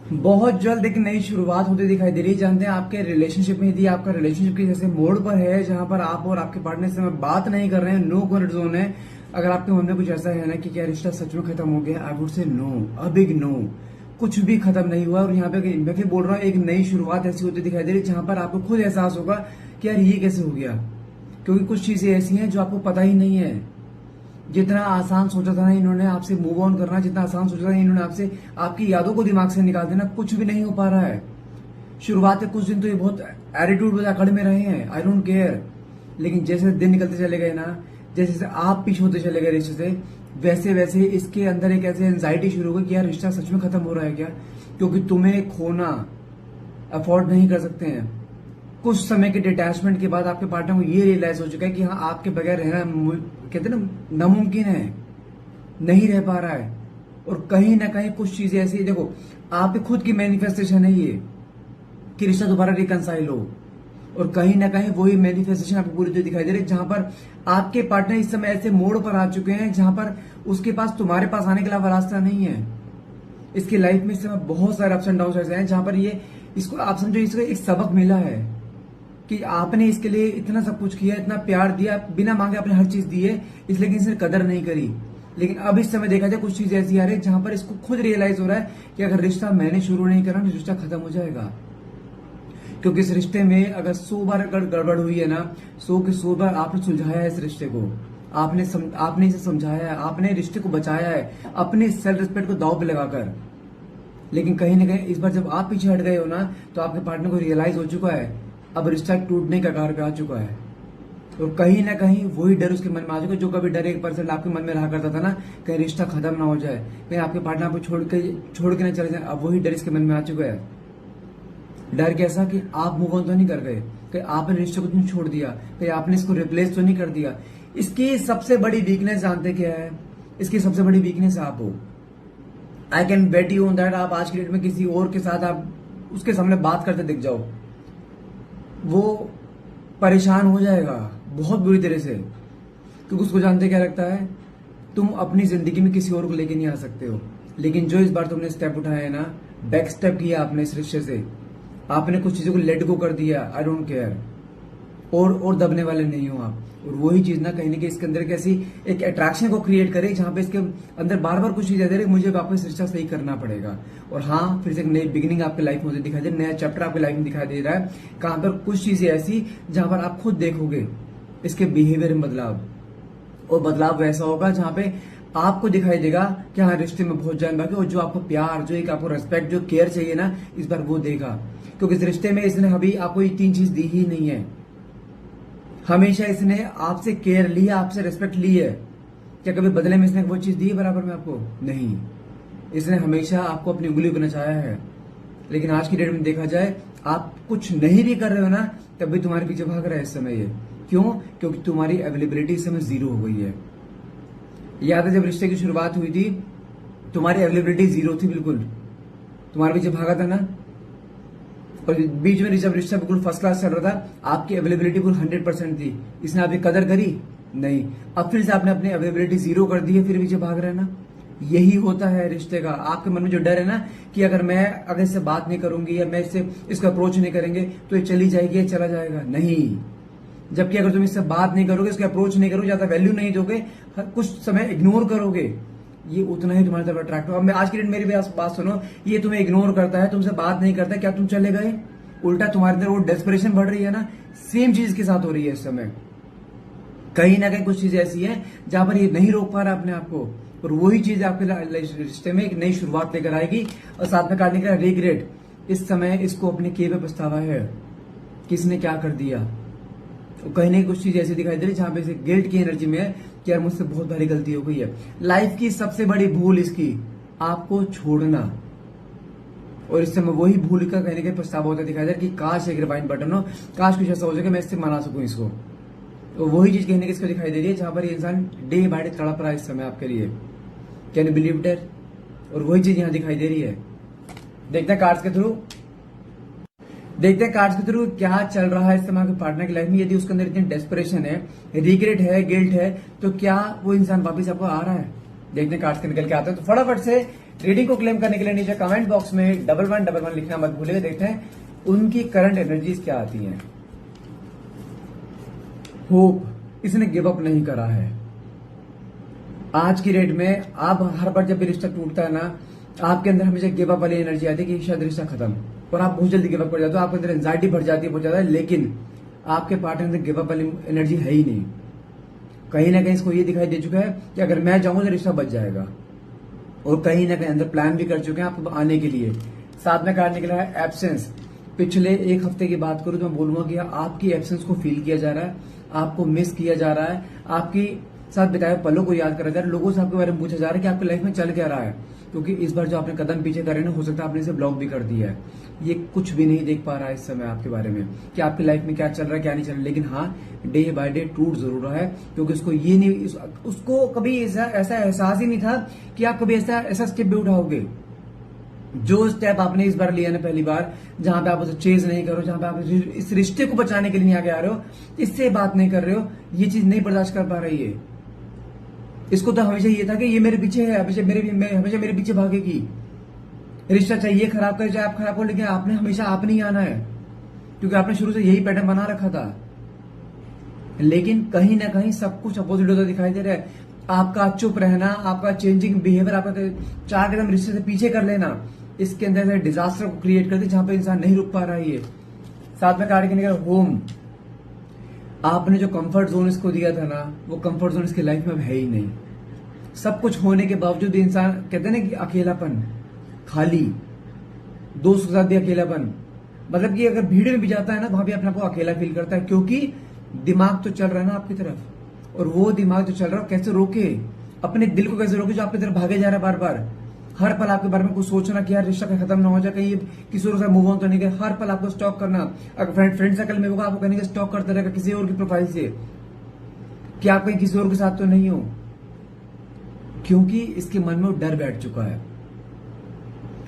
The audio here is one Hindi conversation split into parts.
बहुत जल्द एक नई शुरुआत होती दिखाई दे रही है। जानते हैं आपके रिलेशनशिप में, यदि आपका रिलेशनशिप के जैसे मोड़ पर है जहां पर आप और आपके पार्टनर से बात नहीं कर रहे हैं, नो कॉन्फ्लिक्ट जोन है, अगर आपके मन में कुछ ऐसा है ना कि क्या रिश्ता सच में खत्म हो गया, I would say no, a big no. कुछ भी खत्म नहीं हुआ और यहाँ पे मैं फिर बोल रहा हूँ, एक नई शुरुआत ऐसी होती दिखाई दे रही है जहां पर आपको खुद एहसास होगा कि यार ये कैसे हो गया, क्योंकि कुछ चीजें ऐसी हैं जो आपको पता ही नहीं है। जितना आसान सोचा था ना इन्होंने आपसे मूव ऑन करना, जितना आसान सोचा था इन्होंने आपसे आपकी यादों को दिमाग से निकाल देना, कुछ भी नहीं हो पा रहा है। शुरुआत के कुछ दिन तो ये बहुत एटीट्यूड अकड़ में रहे हैं, आई डोंट केयर, लेकिन जैसे दिन निकलते चले गए ना, जैसे जैसे आप पीछे होते चले गए रिश्ते से, वैसे वैसे इसके अंदर एक ऐसे एंजाइटी शुरू हो गई कि यार रिश्ता सच में खत्म हो रहा है क्या, क्योंकि तुम्हें खोना अफोर्ड नहीं कर सकते हैं। कुछ समय के डिटैचमेंट के बाद आपके पार्टनर को ये रियलाइज हो चुका है कि हाँ, आपके बगैर रहना कहते हैं ना नामुमकिन है, नहीं रह पा रहा है। और कहीं ना कहीं कुछ चीजें ऐसी, देखो आपकी खुद की मैनिफेस्टेशन है ये कि रिश्ता दोबारा रिकनसाइल हो, और कहीं ना कहीं वही मैनिफेस्टेशन आपको पूरी तरह दिखाई दे रही है जहां पर आपके पार्टनर इस समय ऐसे मोड़ पर आ चुके हैं जहां पर उसके पास तुम्हारे पास आने के अलावा रास्ता नहीं है। इसकी लाइफ में इस समय बहुत सारे अप्स एंड डाउन ऐसे हैं जहां पर ये इसको आप समझो, इसको एक सबक मिला है कि आपने इसके लिए इतना सब कुछ किया, इतना प्यार दिया, बिना मांगे आपने हर चीज दी है, इसलिए कि इसने कदर नहीं करी। लेकिन अब इस समय देखा जाए कुछ चीजें ऐसी आ रही है जहां पर इसको खुद रियलाइज हो रहा है कि अगर रिश्ता मैंने शुरू नहीं करा, रिश्ता खत्म हो जाएगा। क्योंकि इस रिश्ते में अगर 100 बार अगर गड़बड़ हुई है ना, 100 के 100 बार आपने सुलझाया है इस रिश्ते को, आपने इसे समझाया है, आपने रिश्ते को बचाया है अपने सेल्फ रिस्पेक्ट को दांव पे लगाकर। लेकिन कहीं ना कहीं इस बार जब आप पीछे हट गए हो ना, तो आपके पार्टनर को रियलाइज हो चुका है अब रिश्ता टूटने का कगार पे आ चुका है। और कहीं ना कहीं वही डर उसके मन में आ चुका है, जो कभी डर 1% आपके मन में रहा करता था ना, कहीं रिश्ता खत्म ना हो जाए, कहीं आपके पार्टनर आपको छोड़ के ना चले जाए, अब वही डर इसके मन में आ चुका है। डर कैसा कि आप मूव ऑन तो नहीं कर गए, कहीं आपने रिश्ते को तुम छोड़ दिया, कहीं आपने इसको रिप्लेस तो नहीं कर दिया। इसकी सबसे बड़ी वीकनेस जानते क्या है? इसकी सबसे बड़ी वीकनेस आप हो। I can bet you on that, आप आज की डेट में किसी और के साथ आप उसके सामने बात करते दिख जाओ, वो परेशान हो जाएगा बहुत बुरी तरह से, क्योंकि उसको जानते क्या लगता है, तुम अपनी जिंदगी में किसी और को लेके नहीं आ सकते हो। लेकिन जो इस बार तुमने स्टेप उठाया है ना, बैक स्टेप किया आपने इस रिश्ते से, आपने कुछ चीजों को लेट गो कर दिया, आई डोंट केयर, और दबने वाले नहीं हो आप। और वही चीज ना कहीं ना कहीं इसके अंदर कैसी एक अट्रैक्शन को क्रिएट करे जहां पे इसके अंदर बार बार कुछ चीजें दे रही, मुझे वापस रिश्ता सही करना पड़ेगा। और हाँ, फिर से एक नई बिगिनिंग आपकी लाइफ में दिखाई दे, नया चैप्टर आपकी लाइफ में दिखाई दे रहा है, कहां पर कुछ चीजें ऐसी जहां पर आप खुद देखोगे इसके बिहेवियर में बदलाव, और बदलाव वैसा होगा जहां पे आपको दिखाई देगा कि हाँ, रिश्ते में बहुत जान बाकी, और जो आपको प्यार, जो एक आपको रेस्पेक्ट, जो केयर चाहिए ना, इस बार वो देगा। क्योंकि इस रिश्ते में इसने अभी आपको ये 3 चीज दी ही नहीं है। हमेशा इसने आपसे केयर ली है, आपसे रेस्पेक्ट ली है, क्या कभी बदले में इसने वो चीज दी है बराबर में आपको? नहीं। इसने हमेशा आपको अपनी उंगली पर नचाया है। लेकिन आज की डेट में देखा जाए, आप कुछ नहीं भी कर रहे हो ना, तब भी तुम्हारे पीछे भाग रहा है इस समय ये। क्यों? क्योंकि तुम्हारी अवेलेबिलिटी इस समय 0 हो गई है। याद है जब रिश्ते की शुरुआत हुई थी, तुम्हारी अवेलेबिलिटी 0 थी, बिल्कुल तुम्हारे पीछे भागा था ना। और बीच में जब रिश्ता बिल्कुल फर्स्ट क्लास चल रहा था, आपकी अवेलेबिलिटी बिल्कुल 100% थी, इसने आपकी कदर करी नहीं। अब फिर से आपने अपनी अवेलेबिलिटी 0 कर दी है, फिर पीछे भाग रहे हैं ना। यही होता है रिश्ते का। आपके मन में जो डर है ना कि अगर इससे बात नहीं करूंगी या मैं इसको अप्रोच नहीं करेंगे तो ये चली जाएगी, ये चला जाएगा, नहीं। जबकि अगर तुम इससे बात नहीं करोगे, इसको अप्रोच नहीं करोगे, ज्यादा वैल्यू नहीं दोगे, कुछ समय इग्नोर करोगे, ये उतना ही तुम्हारी तरफ अट्रैक्ट हो। अब मैं आज की डेट मेरी बात सुनो, ये तुम्हें इग्नोर करता है, तुमसे बात नहीं करता है, क्या तुम चले गए? उल्टा तुम्हारी तरफ वो डेस्परेशन बढ़ रही है ना। सेम चीज के साथ हो रही है इस समय। कहीं ना कहीं कुछ चीजें ऐसी हैं जहां पर ये नहीं रोक पा रहा अपने आप को, और वही चीज आपके रिश्ते में एक नई शुरुआत लेकर आएगी। और साथ में काटने का रिग्रेट, इस समय इसको अपने किए पे पछतावा है, किसने क्या कर दिया। तो कहीं ना कुछ चीज ऐसी दिखाई दे रही जहां पे गिल्ट की एनर्जी में है कि यार मुझसे बहुत भारी गलती हो गई है। लाइफ की सबसे बड़ी भूल इसकी आपको छोड़ना, और इस समय वही भूल का कहीं ना कहीं पछतावा होता दिखाई दे रहा है कि काश एक रिवाइंड बटन हो, काश कुछ ऐसा हो जाए कि मैं इससे मना सकूं इसको। तो वही चीज कहीं ना कहीं इसको दिखाई दे रही है जहां पर ये इंसान डे बाय डे तड़प रहा है इस समय आपके लिए। Can you believe it? और वही चीज यहां दिखाई दे रही है। देखते हैं कार्ड्स के थ्रू क्या चल रहा है इस समय आपके पार्टनर की लाइफ में। यदि उसके अंदर इतनी डेस्परेशन है, रिग्रेट है, गिल्ट है, तो क्या वो इंसान वापस आपको आ रहा है? देखते हैं कार्ड्स के निकल के आते हैं, तो फटाफट से रीडिंग को क्लेम करने के लिए नीचे कमेंट बॉक्स में 1111 लिखना मत भूलिएगा। देखते हैं उनकी करंट एनर्जीज क्या आती हैं। होप, इसने गिव अप नहीं करा है। आज की डेट में आप हर बार जब भी रिश्ता टूटता है ना, आपके अंदर हमेशा गिव अप वाली एनर्जी आती है कि शायद रिश्ता खत्म, और आप बहुत जल्दी गिव अप कर जाते हो। आपके अंदर एंजाइटी बढ़ जाती है बहुत ज्यादा, लेकिन आपके पार्टनर में गिव अप वाली एनर्जी है ही नहीं। कहीं ना कहीं इसको ये दिखाई दे चुका है कि अगर मैं जाऊंगा तो रिश्ता बच जाएगा, और कहीं ना कहीं अंदर प्लान भी कर चुके हैं आपको आने के लिए। साथ में काटने के लिए है एब्सेंस। पिछले एक हफ्ते की बात करूं तो मैं बोलूंगा कि आपकी एब्सेंस को फील किया जा रहा है, आपको मिस किया जा रहा है, आपकी साथ बिताए पलों को याद करा जा रहा है, लोगों से आपके बारे में पूछा जा रहा है कि आपकी लाइफ में चल क्या रहा है। क्योंकि इस बार जो आपने कदम पीछे करे ना, हो सकता है आपने इसे ब्लॉक भी कर दिया है। ये कुछ भी नहीं देख पा रहा है इस समय आपके बारे में कि आपकी लाइफ में क्या चल रहा है क्या नहीं चल रहा है। लेकिन हाँ, डे बाय डे टूट जरूर रहा है, क्योंकि उसको कभी ऐसा एहसास ही नहीं था कि आप कभी ऐसा स्टेप भी उठाओगे। जो स्टेप आपने इस बार लिया ना पहली बार, जहां पे आप उसे चेज नहीं कर रहे हो, जहां पे आप इस रिश्ते को बचाने के लिए नहीं आगे आ रहे हो, इससे बात नहीं कर रहे हो, ये चीज नहीं बर्दाश्त कर पा रही है। इसको तो हमेशा ये था कि ये मेरे पीछे है, हमेशा मेरे पीछे भागेगी। रिश्ता चाहिए खराब करे चाहे आप खराब हो, लेकिन आपने हमेशा आप नहीं आना है, क्योंकि आपने शुरू से यही पैटर्न बना रखा था। लेकिन कहीं ना कहीं सब कुछ अपोजिट होता दिखाई दे रहा है। आपका चुप रहना, आपका चेंजिंग बिहेवियर, आपका 4 कदम रिश्ते से पीछे कर लेना, इसके अंदर से डिजास्टर को क्रिएट करते जहां पे इंसान नहीं रुक पा रहा है। ये साथ में कार्ड के निकल होम। आपने जो कंफर्ट जोन इसको दिया था ना, वो कंफर्ट जोन इसकी लाइफ में अब है ही नहीं। सब कुछ होने के बावजूद इंसान कहते हैं ना कि अकेलापन, खाली, दोस्त के साथ भी अकेलापन, मतलब कि अगर भीड़ में भी जाता है ना, वहां भी अपने आप को अकेला फील करता है, क्योंकि दिमाग तो चल रहा है ना आपकी तरफ, और वो दिमाग जो चल रहा है कैसे रोके, अपने दिल को कैसे रोके जो आपकी तरफ भागे जा रहा है बार बार। हर पल आपके बारे में कुछ सोचना कि यार रिश्ता खत्म ना हो जाए, कहीं किसी और से मूव ऑन तो नहीं गए। हर पल आपको स्टॉक करना, अगर फ्रेंड सर्कल में होगा आपको कहने का स्टॉक करते रहेगा किसी और की प्रोफाइल से कि आप कहीं किसी और के साथ तो नहीं हो, क्योंकि इसके मन में वो डर बैठ चुका है,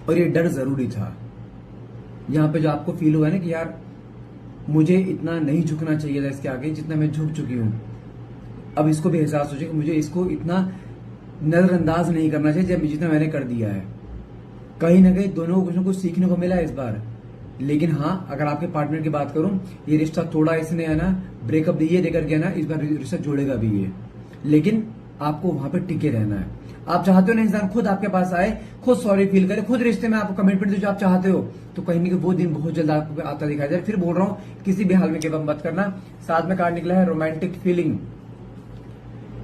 और ये डर जरूरी था। यहां पे जो आपको फील हुआ है ना कि यार मुझे इतना नहीं झुकना चाहिए था इसके आगे जितना मैं झुक चुकी हूं, अब इसको भी एहसास हो जाए कि मुझे इसको इतना नजरअंदाज नहीं करना चाहिए जब जितना मैंने कर दिया है। कहीं ना कहीं दोनों को कुछ ना कुछ सीखने को मिला है इस बार। लेकिन हाँ, अगर आपके पार्टनर की बात करूं, ये रिश्ता थोड़ा इसने है ना ब्रेकअप ये देकर गया ना, इस बार रिश्ता जोड़ेगा भी ये, लेकिन आपको वहां पर टिके रहना है। आप चाहते हो ना इंसान खुद आपके पास आए, खुद सॉरी फील करे, खुद रिश्ते में आपको कमिटमेंट दे जो आप चाहते हो, तो कहीं ना कहीं वो दिन बहुत जल्द आपको आता दिखाई दे। फिर बोल रहा हूँ, किसी भी हाल में गिव अप मत करना। साथ में कार्ड निकला है रोमांटिक फीलिंग।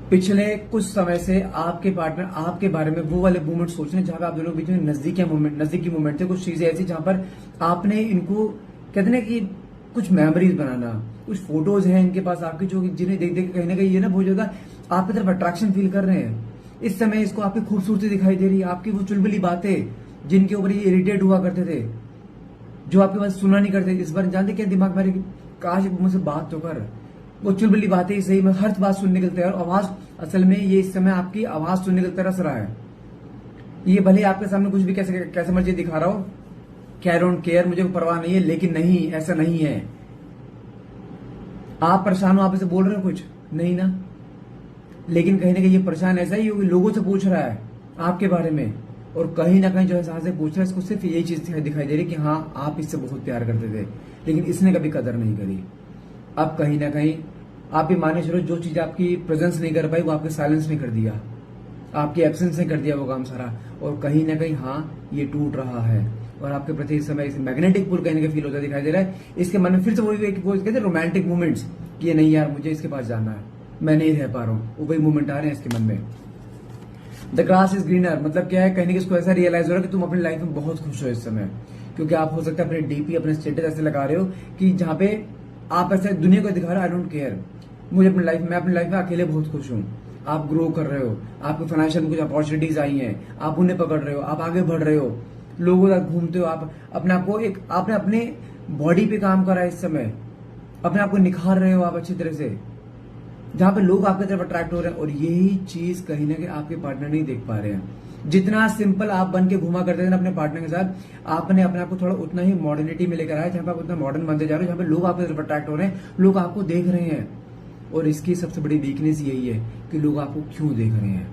पिछले कुछ समय से आपके पार्टनर आपके बारे में वो वाले मूवमेंट सोच रहे हैं जहां पे आप दोनों के बीच में नजदीकी मूवमेंट थे, कुछ चीजें ऐसी जहां पर आपने इनको कहते ना कि कुछ मेमोरीज बनाना, कुछ फोटोज हैं इनके पास आपकी जो जिन्हें देख देख कहीं ना कहीं ये ना बहुत ज्यादा आपकी तरफ अट्रैक्शन फील कर रहे हैं। इस समय इसको आपकी खूबसूरती दिखाई दे रही है, आपकी वो चुलबुली बातें जिनके ऊपर ये इरिटेट हुआ करते थे, जो आपके पास सुना नहीं करते। इस बार जानते क्या दिमाग में, काश मुझसे बात तो कर, वो चुलबुली बातें सही में हर बात सुनने के लिए तैयार। आवाज असल में ये इस समय आपकी आवाज सुनने के लिए तरस रहा है। ये भले आपके सामने कुछ भी कैसे मर्जी दिखा रहा हो, आई डोंट केयर, मुझे परवाह नहीं है, लेकिन नहीं, ऐसा नहीं है। आप परेशान हो, आप इसे बोल रहे हो कुछ नहीं ना, लेकिन कहीं ना कहीं ये परेशान ऐसा ही होगी, लोगों से पूछ रहा है आपके बारे में, और कहीं ना कहीं जो है से पूछ रहा है, इसको सिर्फ यही चीज दिखाई दे रही कि हाँ आप इससे बहुत प्यार करते थे, लेकिन इसने कभी कदर नहीं करी। अब कहीं ना कहीं आप भी माने चलो, जो चीज आपकी प्रेजेंस नहीं कर पाई वो आपके साइलेंस ने कर दिया, आपकी एब्सेंस ने कर दिया वो काम सारा। और कहीं ना कहीं हाँ ये टूट रहा है, और आपके प्रति इस समय मैग्नेटिक पुल कहीं ना कहीं फील होता दिखाई दे रहा है। इसके मन में फिर से वो कहते हैं रोमांटिक मूवमेंट्स, कि ये नहीं यार मुझे इसके पास जाना है, मैं नहीं रह पा रहा हूँ, वो वही मूवमेंट आ रहे हैं इसके मन में। द ग्रास इज ग्रीनर मतलब क्या है, कहीं ना कहीं इसको ऐसा रियलाइज हो रहा है कि तुम अपनी लाइफ में बहुत खुश हो इस समय, क्योंकि आप हो सकता है अपने डीपी अपने स्टेटस ऐसे लगा रहे हो कि जहां पे आप ऐसे दुनिया को दिखा रहे हो आई डोंट केयर, मुझे अपनी लाइफ में अकेले बहुत खुश हूँ। आप ग्रो कर रहे हो, आपको फाइनेंशियल कुछ अपॉर्चुनिटीज आई हैं, आप उन्हें पकड़ रहे हो, आप आगे बढ़ रहे हो, लोगों के साथ घूमते हो, आप अपने आप को आपने अपने बॉडी पे काम करा है इस समय, अपने आप को निखार रहे हो आप अच्छी तरह से, जहां पे लोग आपकी तरफ अट्रैक्ट हो रहे हैं। और यही चीज कहीं ना कहीं आपके पार्टनर नहीं देख पा रहे हैं। जितना सिंपल आप बन के घुमा करते थे ना अपने पार्टनर के साथ, आपने अपने आप को थोड़ा उतना ही मॉडर्निटी में लेकर आया, जहां पे आप उतना मॉडर्न बनते जा रहे हो, जहां पे लोग आपकी तरफ अट्रैक्ट हो रहे हैं, लोग आपको देख रहे हैं। और इसकी सबसे बड़ी वीकनेस यही है कि लोग आपको क्यों देख रहे हैं।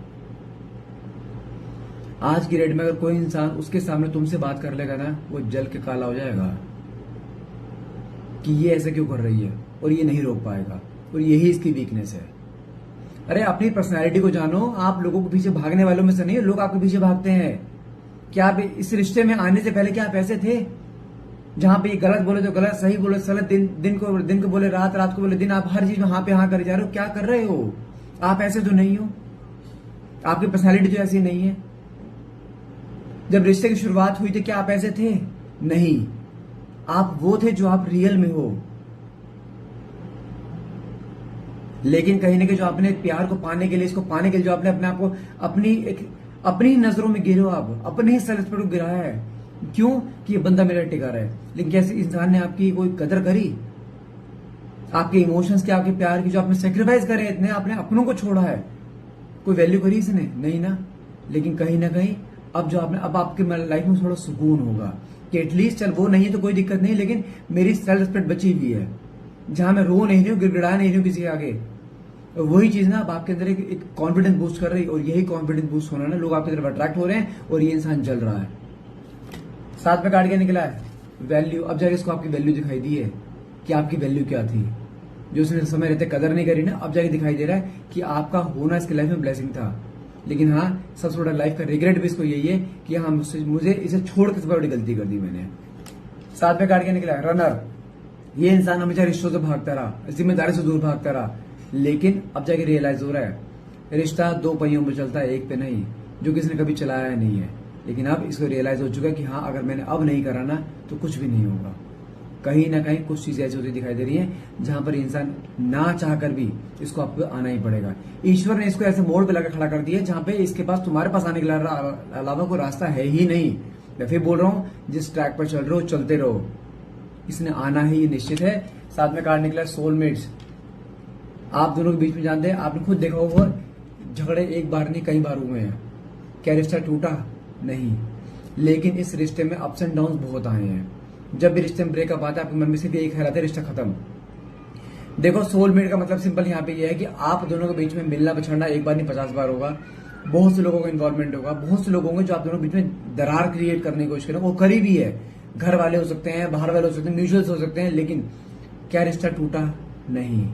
आज की डेट में अगर कोई इंसान उसके सामने तुमसे बात कर लेगा ना, वो जल के काला हो जाएगा कि ये ऐसे क्यों कर रही है, और ये नहीं रोक पाएगा, और यही इसकी वीकनेस है। अरे अपनी पर्सनैलिटी को जानो। आप लोगों के पीछे भागने वालों में से नहीं, लोग आपके पीछे भागते हैं। क्या आप इस रिश्ते में आने से पहले क्या आप ऐसे थे? जहां पे ये गलत बोले तो गलत, सही बोले गलत, दिन को बोले रात, रात को बोले दिन, आप हर चीज में हाँ पे हाँ कर जा रहे हो। क्या कर रहे हो आप? ऐसे तो नहीं हो, आपकी पर्सनैलिटी तो ऐसी नहीं है। जब रिश्ते की शुरुआत हुई थी क्या आप ऐसे थे? नहीं, आप वो थे जो आप रियल में हो। लेकिन कहीं ना कहीं जो आपने प्यार को पाने के लिए, इसको पाने के लिए जो आपने अपने आप को अपनी नजरों में गिरे हो, आप अपने ही सेल्फ पर गिराया है। क्यों? कि ये बंदा मेरा टिका रहा है। लेकिन कैसे इंसान ने आपकी कोई कदर करी? आपके इमोशंस की, आपके प्यार की जो आपने सेक्रीफाइस करे इतने, आपने अपनों को छोड़ा है, कोई वैल्यू करी इसने? नहीं ना। लेकिन कहीं ना कहीं अब आपके लाइफ में थोड़ा सुकून होगा कि एटलीस्ट चल वो नहीं है तो कोई दिक्कत नहीं, लेकिन मेरी सेल्फ रिस्पेक्ट बची हुई है, जहां मैं रो नहीं रही हूँ, गिड़गिड़ा नहीं रही हूँ किसी के आगे। और वही चीज ना अब आपके अंदर एक कॉन्फिडेंस बूस्ट कर रही है, और यही कॉन्फिडेंस बूस्ट होना ना, लोग आपकी तरफ अट्रैक्ट हो रहे हैं, और ये इंसान चल रहा है। साथ में काट के निकला है वैल्यू। अब जाके इसको आपकी वैल्यू दिखाई दी है कि आपकी वैल्यू क्या थी, जो उसने समय रहते कदर नहीं करी ना, अब जाके दिखाई दे रहा है कि आपका होना इसकी लाइफ में ब्लेसिंग था। लेकिन हाँ, सबसे बड़ा लाइफ का रिग्रेट भी इसको यही है कि हाँ, मुझे इसे छोड़ के सबसे बड़ी गलती कर दी मैंने। साथ में काट के निकला है रनर। ये इंसान हमेशा रिश्तों से भागता रहा, जिम्मेदारी से दूर भागता रहा, लेकिन अब जाके रियलाइज हो रहा है रिश्ता दो पहियों पर चलता है, एक पे नहीं, जो किसी ने कभी चलाया नहीं है। लेकिन अब इसको रियलाइज हो चुका है कि हाँ, अगर मैंने अब नहीं करा ना तो कुछ भी नहीं होगा। कहीं ना कहीं कुछ चीजें ऐसी होती दिखाई दे रही हैं जहां पर इंसान ना चाहकर भी इसको आपको आना ही पड़ेगा। ईश्वर ने इसको ऐसे मोड़ पे लगा खड़ा कर दिया जहां पे इसके पास तुम्हारे पास आने के अलावा कोई रास्ता है ही नहीं। मैं फिर बोल रहा हूं, जिस ट्रैक पर चल रहे हो चलते रहो, इसने आना ही निश्चित है। साथ में कार्ड निकला सोलमेट्स। आप दोनों के बीच में जानते हैं, आपने खुद देखा होगा, झगड़े एक बार नहीं कई बार हुए हैं। क्या रिश्ता टूटा? नहीं, लेकिन इस रिश्ते में अप्स एंड डाउन बहुत आए हैं। जब भी रिश्ते में ब्रेकअप आता है, आपके मन में सिर्फ एक ख्याल आता है, रिश्ता खत्म। देखो, सोलमेट का मतलब सिंपल यहाँ पे ये है कि आप दोनों के बीच में मिलना बिछड़ना एक बार नहीं 50 बार होगा। बहुत से लोगों का इन्वॉल्वमेंट होगा, बहुत से लोग होंगे जो आप दोनों के बीच में दरार क्रिएट करने की कोशिश करें। वो करीबी भी है, घर वाले हो सकते हैं, बाहर वाले हो सकते हैं, म्यूचुअल्स हो सकते हैं, लेकिन क्या रिश्ता टूटा? नहीं,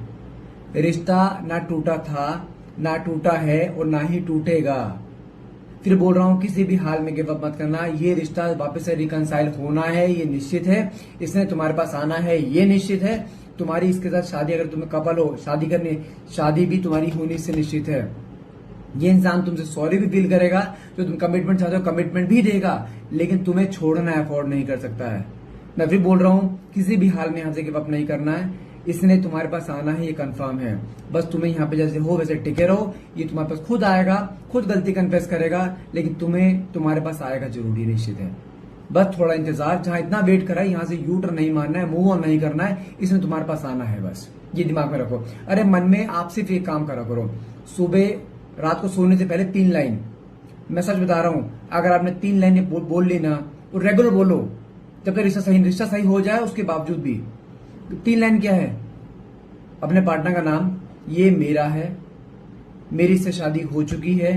रिश्ता ना टूटा था, ना टूटा है, और ना ही टूटेगा। फिर बोल रहा हूं, किसी भी हाल में गिव अप मत करना। ये रिश्ता वापस से रिकनसाइल होना है, ये निश्चित है। इसने तुम्हारे पास आना है, ये निश्चित है। तुम्हारी इसके साथ शादी, अगर तुम्हें कपल हो, शादी भी तुम्हारी होनी से निश्चित है। ये इंसान तुमसे सॉरी भी फील करेगा, जो तुम कमिटमेंट चाहते हो कमिटमेंट भी देगा, लेकिन तुम्हें छोड़ना अफोर्ड नहीं कर सकता है। मैं फिर बोल रहा हूं, किसी भी हाल में यहां से गिव अप नहीं करना है। इसने तुम्हारे पास आना है, ये कंफर्म है। बस तुम्हें यहाँ पे जैसे हो वैसे टिके रहो। ये तुम्हारे पास खुद आएगा, खुद गलती कन्फेस करेगा, लेकिन तुम्हारे पास आएगा जरूरी, निश्चित है। बस थोड़ा इंतजार, जहां इतना वेट करा है, यहाँ से यू टर्न नहीं मारना है, मूव ऑन नहीं करना है, इसने तुम्हारे पास आना है। बस ये दिमाग में रखो। अरे मन में आप सिर्फ एक काम करा करो, सुबह रात को सोने से पहले 3 लाइन, मैं सच बता रहा हूं, अगर आपने 3 लाइन बोल ली ना, वो रेगुलर बोलो जब तक रिश्ता सही हो जाए। उसके बावजूद भी 3 लाइन क्या है? अपने पार्टनर का नाम, ये मेरा है, मेरी इससे शादी हो चुकी है,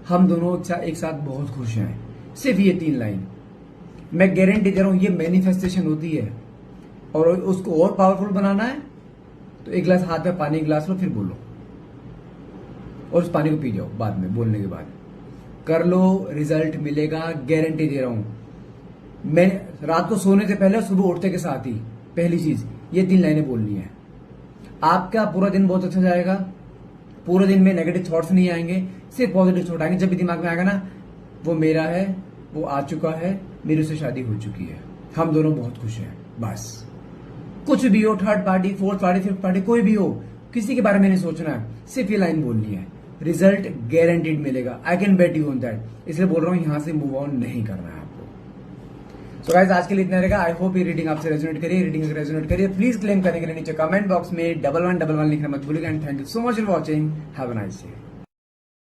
हम दोनों एक साथ बहुत खुश हैं। सिर्फ ये 3 लाइन, मैं गारंटी दे रहा हूं, ये मैनिफेस्टेशन होती है। और उसको और पावरफुल बनाना है तो एक गिलास हाथ में पानी गिलास लो, फिर बोलो, और उस पानी को पी जाओ बाद में, बोलने के बाद कर लो, रिजल्ट मिलेगा, गारंटी दे रहा हूं। मैं रात को सोने से पहले, सुबह उठते के साथ ही पहली चीज ये 3 लाइनें बोलनी है। आपका पूरा दिन बहुत अच्छा जाएगा, पूरे दिन में नेगेटिव थॉट्स नहीं आएंगे, सिर्फ पॉजिटिव थॉट आएंगे। जब भी दिमाग में आएगा ना, वो मेरा है, वो आ चुका है, मेरी उससे शादी हो चुकी है, हम दोनों बहुत खुश हैं। बस कुछ भी हो, third party, fourth party, fifth party, कोई भी हो, किसी के बारे में नहीं सोचना है, सिर्फ ये लाइन बोलनी है, रिजल्ट गारंटीड मिलेगा। I can bet you on that. इसलिए बोल रहा हूं, यहां से मूव ऑन नहीं करना है आपको। सो गाइस, आज के लिए इतना रहेगा। आई होप ये रीडिंग आपसे रेजोनेट करिए। रीडिंग अगर रेजोनेट करिए, प्लीज क्लेम करने के लिए नीचे कमेंट बॉक्स में 1111 लिखना मत भूलिएगा। And thank you so much for watching. Have a nice day.